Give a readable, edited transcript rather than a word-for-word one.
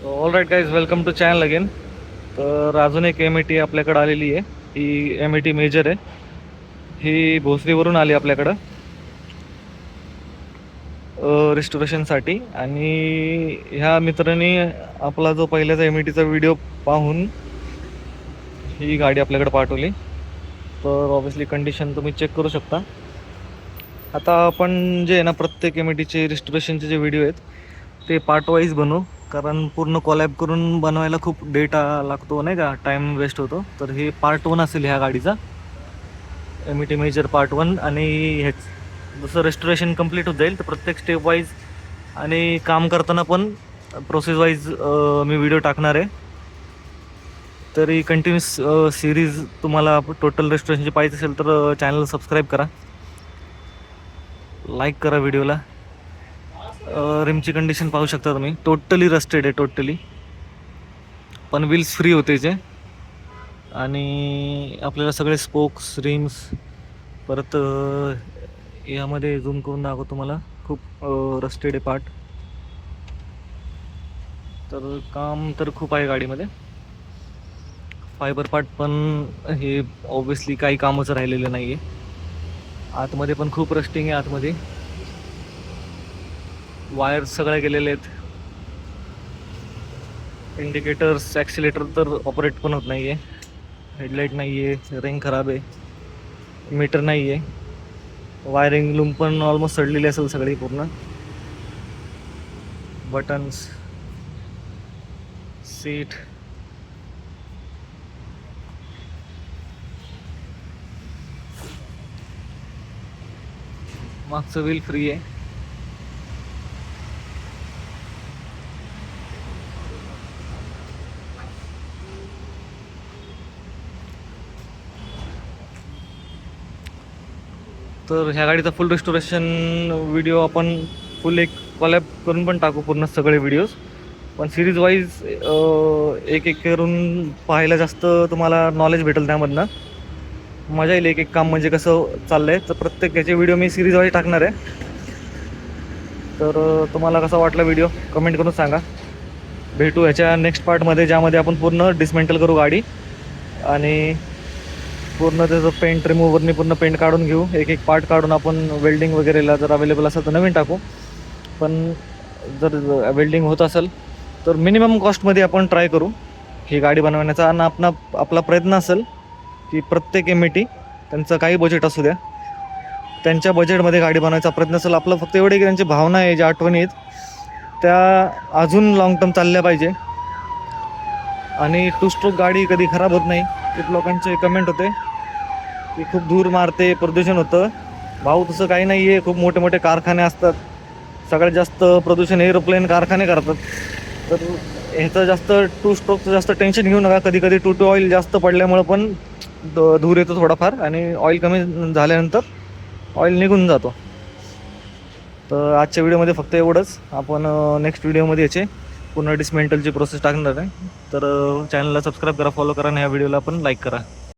All right guys, welcome to channel again. तर अजून एक MIT आपल्याकडे आलेली आहे. ही MIT मेजर आहे. ही भोसरीवरून आली आपल्याकडं रिस्टोरेशनसाठी. आणि ह्या मित्रांनी आपला जो पहिल्याचा MITचा व्हिडिओ पाहून ही गाडी आपल्याकडे पाठवली. तर ऑब्व्हियसली कंडिशन तुम्ही चेक करू शकता. आता आपण जे आहे ना, प्रत्येक MITचे रिस्टोरेशनचे जे व्हिडिओ आहेत ते पार्ट वाईज बनवू, कारण पूर्ण कॉलॅब करून बनवायला खूप डेटा लागतो नाही का, टाईम वेस्ट होतो. तर हे पार्ट 1 असेल ह्या गाडीचा, MIT मेजर पार्ट 1. आणि हेच जसं रेस्टोरेशन कंप्लीट होत जाईल तर प्रत्येक स्टेप वाईज आणि काम करताना पण प्रोसेस वाईज मी व्हिडिओ टाकणार आहे. तरी कंटिन्यूस सिरीज तुम्हाला टोटल रेस्टोरेशनची पाहिजे असेल तर चॅनल सबस्क्राईब करा, लाईक करा व्हिडिओला. रिमची कंडिशन पाहू शकता तुम्ही, टोटली रस्टेड आहे टोटली, पण व्हील्स फ्री होते जे. आणि आपल्याला सगळे स्पोक्स रिम्स परत यामध्ये झूम करून दाखवतो तुम्हाला, खूप रस्टेड आहे पार्ट. तर काम तर खूप आहे गाडीमध्ये. फायबर पार्ट पण हे ऑब्व्हियसली काही कामच राहिलेलं नाही आहे. आतमध्ये पण खूप रस्टिंग आहे. आतमध्ये वायर सगळ्या गेलेले आहेत. इंडिकेटर्स ॲक्सिलेटर तर ऑपरेट पण होत नाही आहे. हेडलाईट नाही आहे, रिंग खराब आहे, मीटर नाही आहे. वायरिंग लूम पण ऑलमोस्ट सडलेली असेल सगळी पूर्ण. बटन्स, सीट, मागचं व्हील फ्री आहे. तर ह्या गाडीचा फुल रेस्टोरेशन व्हिडिओ आपण फुल एक कॉलॅब करून पण टाकू, पूर्ण सगळे व्हिडिओज. पण सिरीज वाईज एक एक करून पाहायला जास्त तुम्हाला नॉलेज भेटेल, त्यामधनं मजा येईल. एक एक काम म्हणजे कसं चाललं आहे, तर प्रत्येक याचे व्हिडिओ मी सिरीज वाईज टाकणार आहे. तर तुम्हाला कसा वाटला व्हिडिओ कमेंट करून सांगा. भेटू ह्याच्या नेक्स्ट पार्टमध्ये, ज्यामध्ये आपण पूर्ण डिसमेंटल करू गाडी आणि पूर्ण त्याचं पेंट रिमूव्हरनी पूर्ण पेंट काढून घेऊ. एक एक पार्ट काढून आपण वेल्डिंग वगैरेला जर अवेलेबल असेल तर नवीन टाकू. पण जर वेल्डिंग होत असेल तर मिनिमम कॉस्टमध्ये आपण ट्राय करू ही गाडी बनवण्याचा. आणि आपला प्रयत्न असेल की प्रत्येक MIT त्यांचं काही बजेट असू द्या, त्यांच्या बजेटमध्ये गाडी बनवायचा प्रयत्न असेल आपलं. फक्त एवढे की त्यांची भावना आहे, ज्या आठवणी आहेत त्या अजून लाँग टर्म चालल्या पाहिजे. आणि 2 स्ट्रोक गाडी कधी खराब होत नाही. खूप लोकांचे कमेंट होते की खूप धूर मारते, प्रदूषण होतं. भाऊ तसं काही नाही आहे. खूप मोठे मोठे कारखाने असतात, सगळ्यात जास्त प्रदूषण एरोप्लेन कारखाने करतात. तर ह्याचं जास्त 2 स्ट्रोकचं जास्त टेन्शन घेऊ नका. कधी कधी टू ऑइल जास्त पडल्यामुळं पण धूर येतो थोडाफार, आणि ऑइल कमी झाल्यानंतर ऑइल निघून जातो. तर आजच्या व्हिडिओमध्ये फक्त एवढंच. आपण नेक्स्ट व्हिडिओमध्ये याचे पूर्ण डिसमेंटलची प्रोसेस टाकणार आहे. तर चॅनलला सबस्क्राईब करा, फॉलो करा आणि ह्या व्हिडिओला पण लाईक करा.